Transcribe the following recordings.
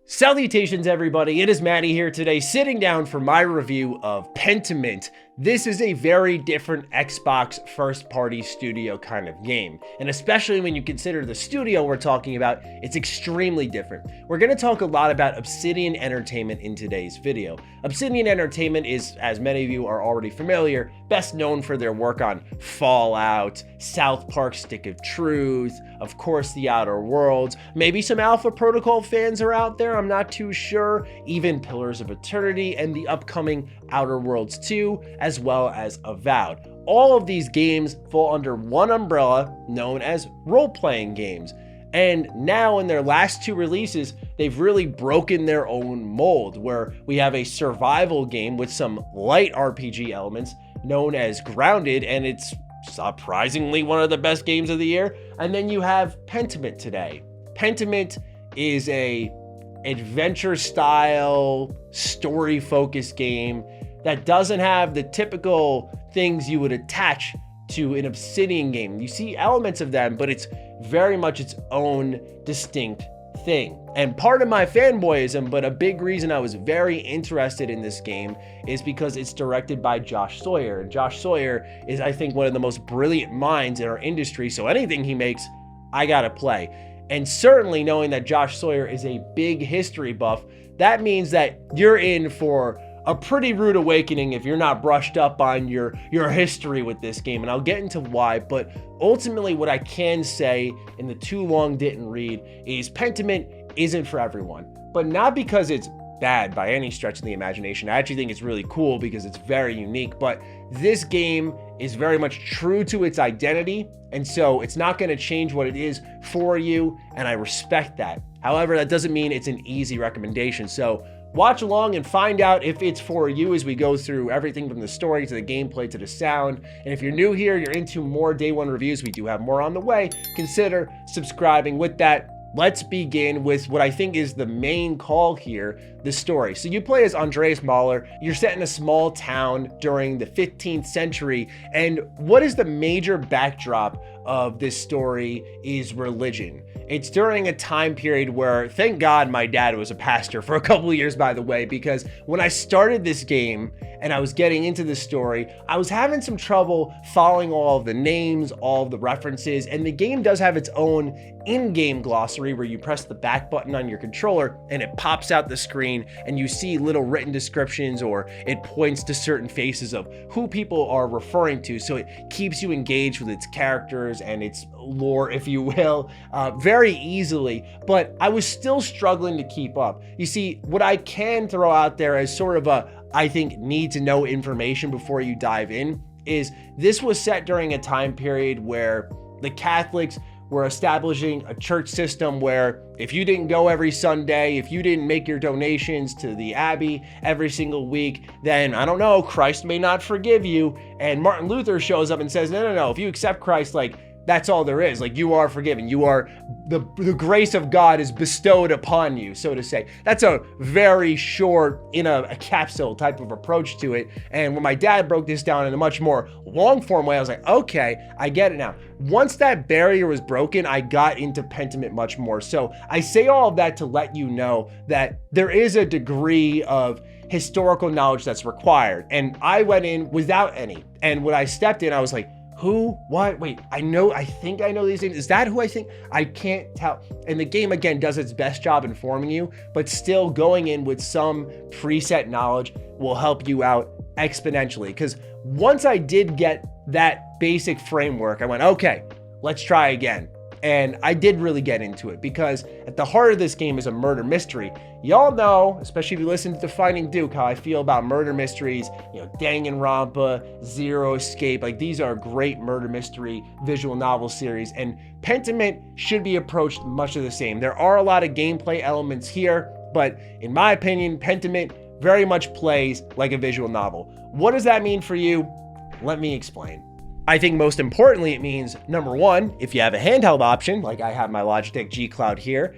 Salutations everybody, it is Matty here today sitting down for my review of Pentiment. This is a very different Xbox first-party studio kind of game, and especially when you consider the studio we're talking about, it's extremely different. We're going to talk a lot about Obsidian Entertainment in today's video. Obsidian Entertainment is, as many of you are already familiar, best known for their work on Fallout, South Park Stick of Truth, of course The Outer Worlds, maybe some Alpha Protocol fans are out there, I'm not too sure, even Pillars of Eternity and the upcoming Outer Worlds 2, as well as Avowed. All of these games fall under one umbrella known as role-playing games. And now in their last two releases, they've really broken their own mold, where we have a survival game with some light RPG elements known as Grounded, and it's surprisingly one of the best games of the year. And then you have Pentiment today. Pentiment is a adventure style, story focused game that doesn't have the typical things you would attach to an Obsidian game. You see elements of them, but it's very much its own distinct thing. And part of my fanboyism, but a big reason I was very interested in this game, is because it's directed by Josh Sawyer. And Josh Sawyer is, I think, one of the most brilliant minds in our industry, so anything he makes, I gotta play. And certainly knowing that Josh Sawyer is a big history buff, that means that you're in for a pretty rude awakening if you're not brushed up on your history with this game, and I'll get into why. But ultimately what I can say in the too long didn't read is Pentiment isn't for everyone, but not because it's bad by any stretch of the imagination. I actually think it's really cool because it's very unique, but this game is very much true to its identity, and so it's not going to change what it is for you, and I respect that. However, that doesn't mean it's an easy recommendation, so watch along and find out if it's for you as we go through everything from the story to the gameplay to the sound. And if you're new here, you're into more day one reviews, we do have more on the way, consider subscribing. With that, let's begin with what I think is the main call here, the story. So you play as Andreas Mahler, you're set in a small town during the 15th century, and what is the major backdrop of this story is religion. It's during a time period where, thank God my dad was a pastor for a couple of years, by the way, because when I started this game and I was getting into the story, I was having some trouble following all of the names, all of the references, and the game does have its own in-game glossary where you press the back button on your controller and it pops out the screen and you see little written descriptions, or it points to certain faces of who people are referring to, so it keeps you engaged with its characters and its lore, if you will, very easily. But I was still struggling to keep up. You see, what I can throw out there as sort of a, I think, need to know information before you dive in is this was set during a time period where the Catholics were establishing a church system where if you didn't go every Sunday, if you didn't make your donations to the Abbey every single week, then, I don't know, Christ may not forgive you. And Martin Luther shows up and says, no, if you accept Christ, like, that's all there is. Like, you are forgiven. You are, the grace of God is bestowed upon you, so to say. That's a very short, in a capsule type of approach to it. And when my dad broke this down in a much more long form way, I was like, okay, I get it now. Once that barrier was broken, I got into Pentiment much more. So I say all of that to let you know that there is a degree of historical knowledge that's required. And I went in without any. And when I stepped in, I was like, who? What? Wait, I think I know these names. Is that who I think? I can't tell. And the game, again, does its best job informing you, but still going in with some preset knowledge will help you out exponentially. Because once I did get that basic framework, I went, okay, let's try again. And I did really get into it because at the heart of this game is a murder mystery. Y'all know, especially if you listen to Finding Duke, how I feel about murder mysteries, Danganronpa, Zero Escape, like these are great murder mystery visual novel series, and Pentiment should be approached much of the same. There are a lot of gameplay elements here, but in my opinion, Pentiment very much plays like a visual novel. What does that mean for you? Let me explain. I think most importantly, it means, number one, if you have a handheld option, like I have my Logitech G Cloud here,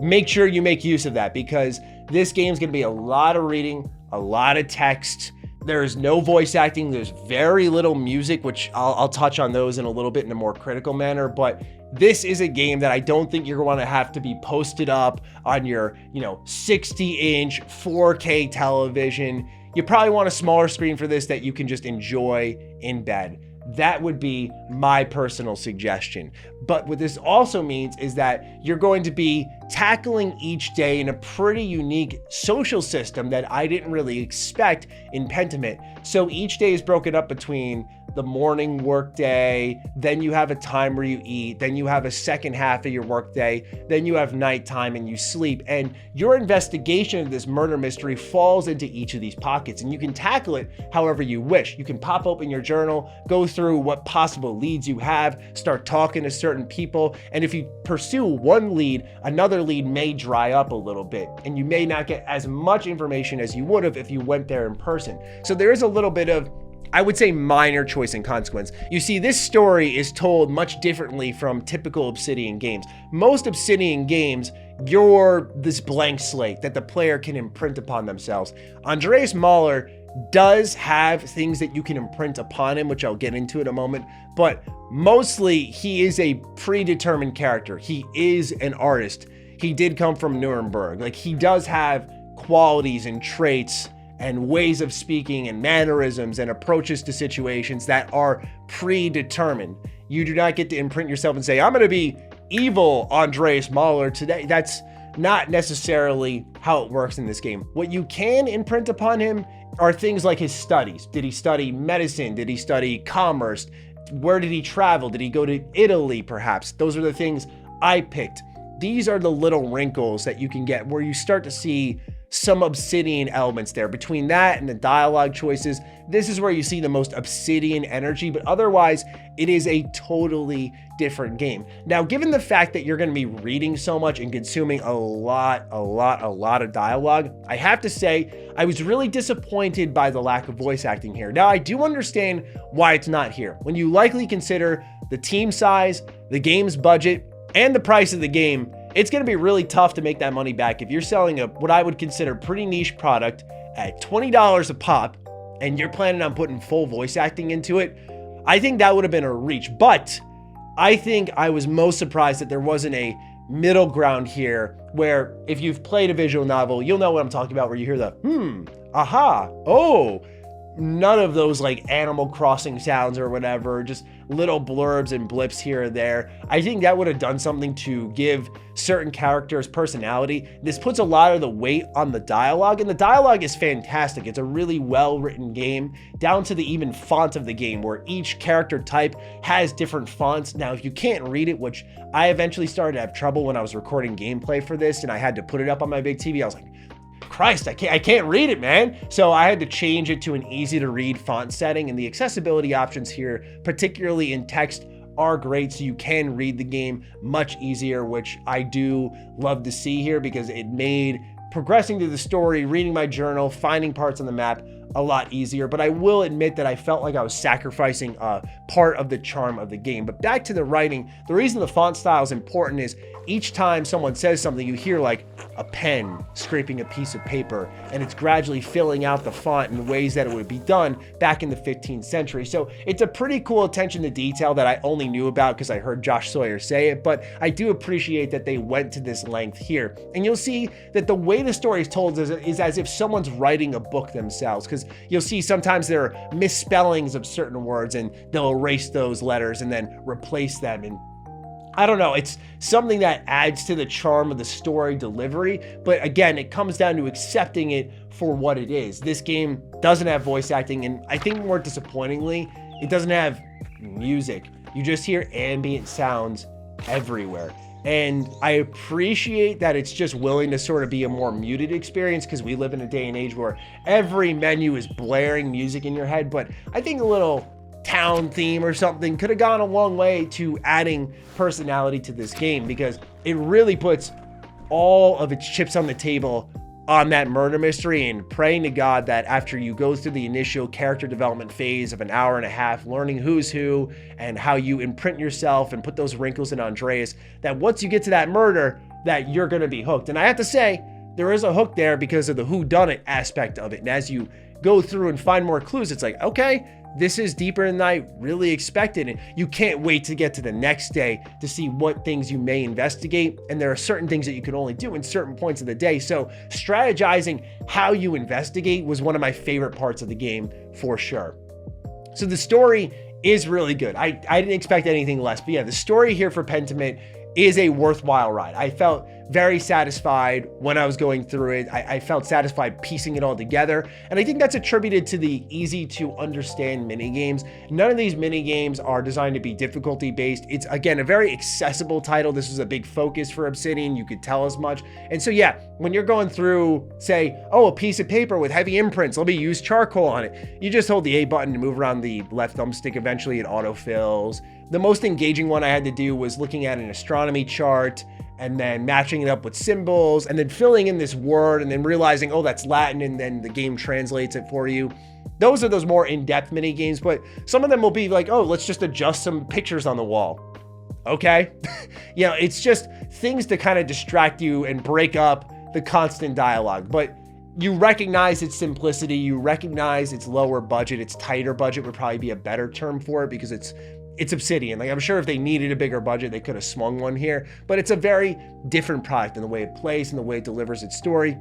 make sure you make use of that, because this game's gonna be a lot of reading, a lot of text. There's no voice acting, there's very little music, which I'll touch on those in a little bit in a more critical manner, but this is a game that I don't think you're going to have to be posted up on your, 60-inch 4K television. You probably want a smaller screen for this that you can just enjoy in bed. That would be my personal suggestion. But what this also means is that you're going to be tackling each day in a pretty unique social system that I didn't really expect in Pentiment. So each day is broken up between the morning work day, then you have a time where you eat, then you have a second half of your work day, then you have nighttime and you sleep. And your investigation of this murder mystery falls into each of these pockets, and you can tackle it however you wish. You can pop open your journal, go through what possible leads you have, start talking to certain people, and if you pursue one lead, another lead may dry up a little bit, and you may not get as much information as you would have if you went there in person. So there is a little bit of, I would say, minor choice and consequence. You see, this story is told much differently from typical Obsidian games. Most Obsidian games, you're this blank slate that the player can imprint upon themselves. Andreas Mahler does have things that you can imprint upon him, which I'll get into in a moment, but mostly he is a predetermined character. He is an artist. He did come from Nuremberg. Like, he does have qualities and traits and ways of speaking and mannerisms and approaches to situations that are predetermined. You do not get to imprint yourself and say, I'm going to be evil Andreas Mahler today. That's not necessarily how it works in this game. What you can imprint upon him are things like his studies. Did he study medicine? Did he study commerce? Where did he travel? Did he go to Italy, perhaps? Those are the things I picked. These are the little wrinkles that you can get where you start to see some Obsidian elements there. Between that and the dialogue choices, this is where you see the most Obsidian energy, but otherwise it is a totally different game. Now, given the fact that you're going to be reading so much and consuming a lot of dialogue, I have to say I was really disappointed by the lack of voice acting here. Now, I do understand why it's not here. When you likely consider the team size, the game's budget, and the price of the game, it's going to be really tough to make that money back if you're selling what I would consider pretty niche product at $20 a pop and you're planning on putting full voice acting into it. I think that would have been a reach, but I think I was most surprised that there wasn't a middle ground here where if you've played a visual novel, you'll know what I'm talking about, where you hear the aha, oh, none of those like Animal Crossing sounds or whatever, just little blurbs and blips here or there. I think that would have done something to give certain characters personality. This puts a lot of the weight on the dialogue, and the dialogue is fantastic. It's a really well-written game, down to the even font of the game, where each character type has different fonts. Now, if you can't read it, which I eventually started to have trouble when I was recording gameplay for this and I had to put it up on my big TV, I was like, Christ, I can't read it, man. So I had to change it to an easy to read font setting, and the accessibility options here, particularly in text, are great, so you can read the game much easier, which I do love to see here because it made progressing through the story, reading my journal, finding parts on the map a lot easier. But I will admit that I felt like I was sacrificing a part of the charm of the game. But back to the writing, the reason the font style is important is each time someone says something, you hear like a pen scraping a piece of paper, and it's gradually filling out the font in ways that it would be done back in the 15th century. So it's a pretty cool attention to detail that I only knew about because I heard Josh Sawyer say it, but I do appreciate that they went to this length here. And you'll see that the way the story is told is as if someone's writing a book themselves, because you'll see sometimes there are misspellings of certain words and they'll erase those letters and then replace them. And I don't know, it's something that adds to the charm of the story delivery, but again, it comes down to accepting it for what it is. This game doesn't have voice acting, and I think more disappointingly, it doesn't have music. You just hear ambient sounds everywhere. And I appreciate that it's just willing to sort of be a more muted experience, because we live in a day and age where every menu is blaring music in your head, but I think a little town theme or something could have gone a long way to adding personality to this game, because it really puts all of its chips on the table on that murder mystery, and praying to God that after you go through the initial character development phase of an hour and a half, learning who's who and how you imprint yourself and put those wrinkles in Andreas, that once you get to that murder, that you're going to be hooked. And I have to say, there is a hook there because of the whodunit aspect of it. And as you go through and find more clues, it's like, okay, this is deeper than I really expected. And you can't wait to get to the next day to see what things you may investigate. And there are certain things that you can only do in certain points of the day. So strategizing how you investigate was one of my favorite parts of the game for sure. So the story is really good. I didn't expect anything less, but yeah, the story here for Pentiment is a worthwhile ride. I felt very satisfied when I was going through it. I felt satisfied piecing it all together. And I think that's attributed to the easy to understand mini games. None of these mini games are designed to be difficulty based. It's again, a very accessible title. This was a big focus for Obsidian. You could tell as much. And so yeah, when you're going through, say, oh, a piece of paper with heavy imprints, let me use charcoal on it. You just hold the A button and move around the left thumbstick. Eventually it autofills. The most engaging one I had to do was looking at an astronomy chart and then matching it up with symbols and then filling in this word and then realizing, oh, that's Latin, and then the game translates it for you. Those are those more in-depth mini games, but some of them will be like, oh, let's just adjust some pictures on the wall. Okay. You know, it's just things to kind of distract you and break up the constant dialogue, but you recognize its simplicity. You recognize its lower budget, its tighter budget would probably be a better term for it because it's Obsidian. Like, I'm sure if they needed a bigger budget, they could have swung one here, but it's a very different product in the way it plays and the way it delivers its story.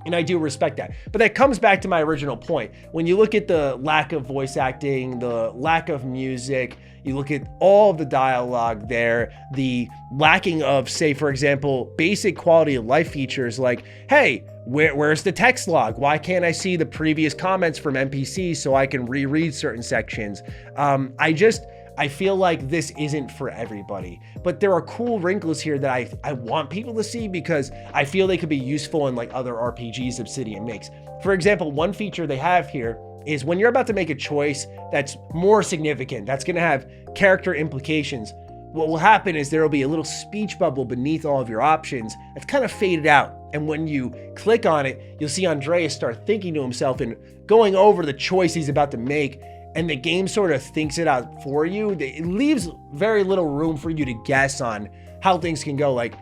And I do respect that. But that comes back to my original point. When you look at the lack of voice acting, the lack of music, you look at all of the dialogue there, the lacking of, say, for example, basic quality of life features like, hey, where's the text log? Why can't I see the previous comments from NPCs so I can reread certain sections? I feel like this isn't for everybody, but there are cool wrinkles here that I want people to see because I feel they could be useful in like other RPGs Obsidian makes. For example, one feature they have here is when you're about to make a choice that's more significant, that's gonna have character implications, what will happen is there will be a little speech bubble beneath all of your options that's kind of faded out. And when you click on it, you'll see Andreas start thinking to himself and going over the choice he's about to make. And the game sort of thinks it out for you. It leaves very little room for you to guess on how things can go. Like,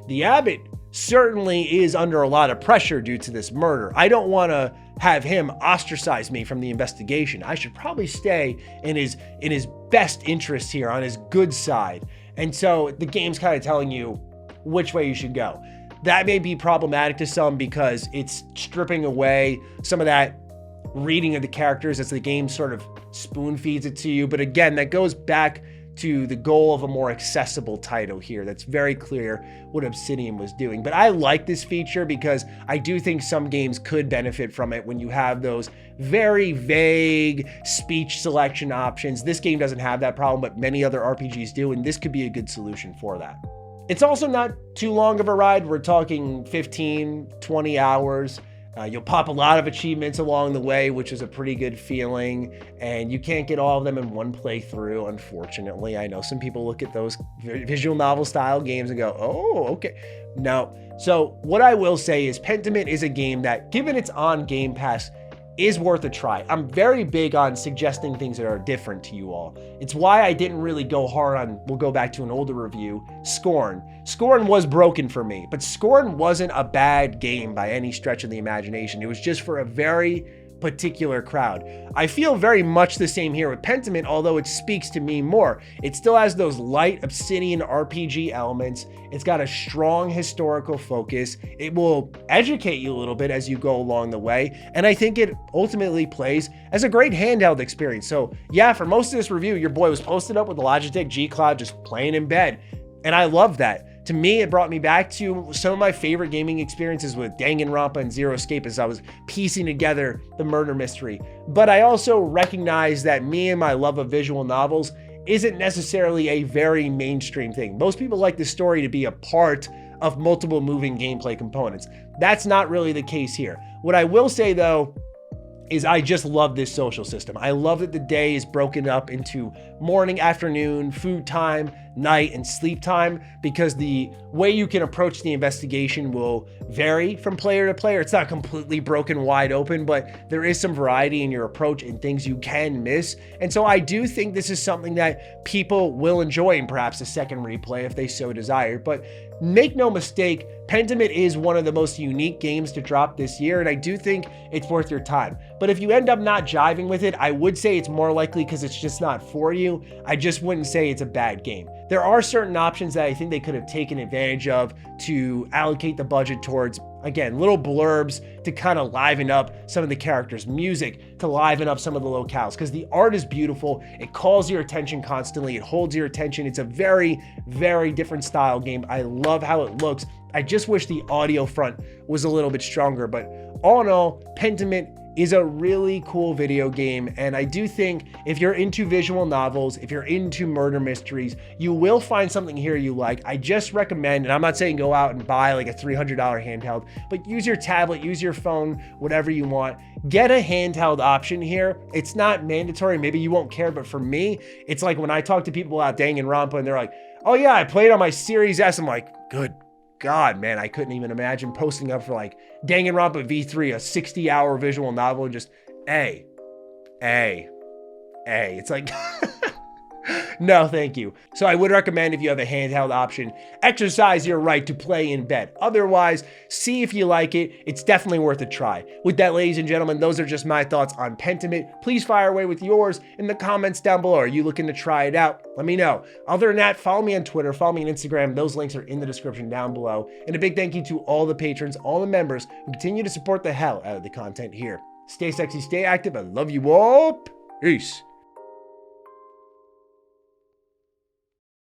the abbot certainly is under a lot of pressure due to this murder. I don't want to have him ostracize me from the investigation. I should probably stay in his best interest here, on his good side. And so the game's kind of telling you which way you should go. That may be problematic to some because it's stripping away some of that reading of the characters as the game sort of spoon feeds it to you. But again, that goes back to the goal of a more accessible title here. That's very clear what Obsidian was doing. But I like this feature because I do think some games could benefit from it when you have those very vague speech selection options. This game doesn't have that problem, but many other RPGs do, and this could be a good solution for that. It's also not too long of a ride. We're talking 15, 20 hours. You'll pop a lot of achievements along the way, which is a pretty good feeling, and you can't get all of them in one playthrough, unfortunately. I know some people look at those visual novel style games and go, oh, okay. No. So what I will say is Pentiment is a game that, given it's on Game Pass, is worth a try. I'm very big on suggesting things that are different to you all. It's why I didn't really go hard on, we'll go back to an older review, Scorn. Scorn was broken for me, but Scorn wasn't a bad game by any stretch of the imagination. It was just for a very particular crowd. I feel very much the same here with Pentiment, although it speaks to me more. It still has those light Obsidian RPG elements. It's got a strong historical focus. It will educate you a little bit as you go along the way. And I think it ultimately plays as a great handheld experience. So yeah, for most of this review, your boy was posted up with the Logitech G Cloud just playing in bed. And I love that. To me, it brought me back to some of my favorite gaming experiences with Danganronpa and Zero Escape as I was piecing together the murder mystery. But I also recognize that me and my love of visual novels isn't necessarily a very mainstream thing. Most people like the story to be a part of multiple moving gameplay components. That's not really the case here. What I will say though, is I just love this social system. I love that the day is broken up into morning, afternoon, food time, night and sleep time, because the way you can approach the investigation will vary from player to player. It's not completely broken wide open, but there is some variety in your approach and things you can miss. And so I do think this is something that people will enjoy in perhaps a second replay if they so desire. But make no mistake, Pentiment is one of the most unique games to drop this year, and I do think it's worth your time. But if you end up not jiving with it, I would say it's more likely because it's just not for you. I just wouldn't say it's a bad game. There are certain options that I think they could have taken advantage of to allocate the budget towards, again, little blurbs to kind of liven up some of the characters' music, to liven up some of the locales, because the art is beautiful. It calls your attention constantly. It holds your attention. It's a very, very different style game. I love how it looks. I just wish the audio front was a little bit stronger, but all in all, Pentiment is a really cool video game, and I do think if you're into visual novels, if you're into murder mysteries, you will find something here you like. I just recommend, and I'm not saying go out and buy like a $300 handheld, but use your tablet, use your phone, whatever you want. Get a handheld option here. It's not mandatory. Maybe you won't care, but for me, it's like when I talk to people about Danganronpa and they're like, oh yeah, I played on my Series S. I'm like, good God, man, I couldn't even imagine posting up for like Danganronpa V3, a 60-hour visual novel, and just A. It's like, no, thank you. So I would recommend, if you have a handheld option, exercise your right to play in bed. Otherwise, see if you like it. It's definitely worth a try. With that, ladies and gentlemen, those are just my thoughts on Pentiment. Please fire away with yours in the comments down below. Are you looking to try it out? Let me know. Other than that, follow me on Twitter, follow me on Instagram. Those links are in the description down below. And a big thank you to all the patrons, all the members who continue to support the hell out of the content here. Stay sexy, stay active. I love you all. Peace.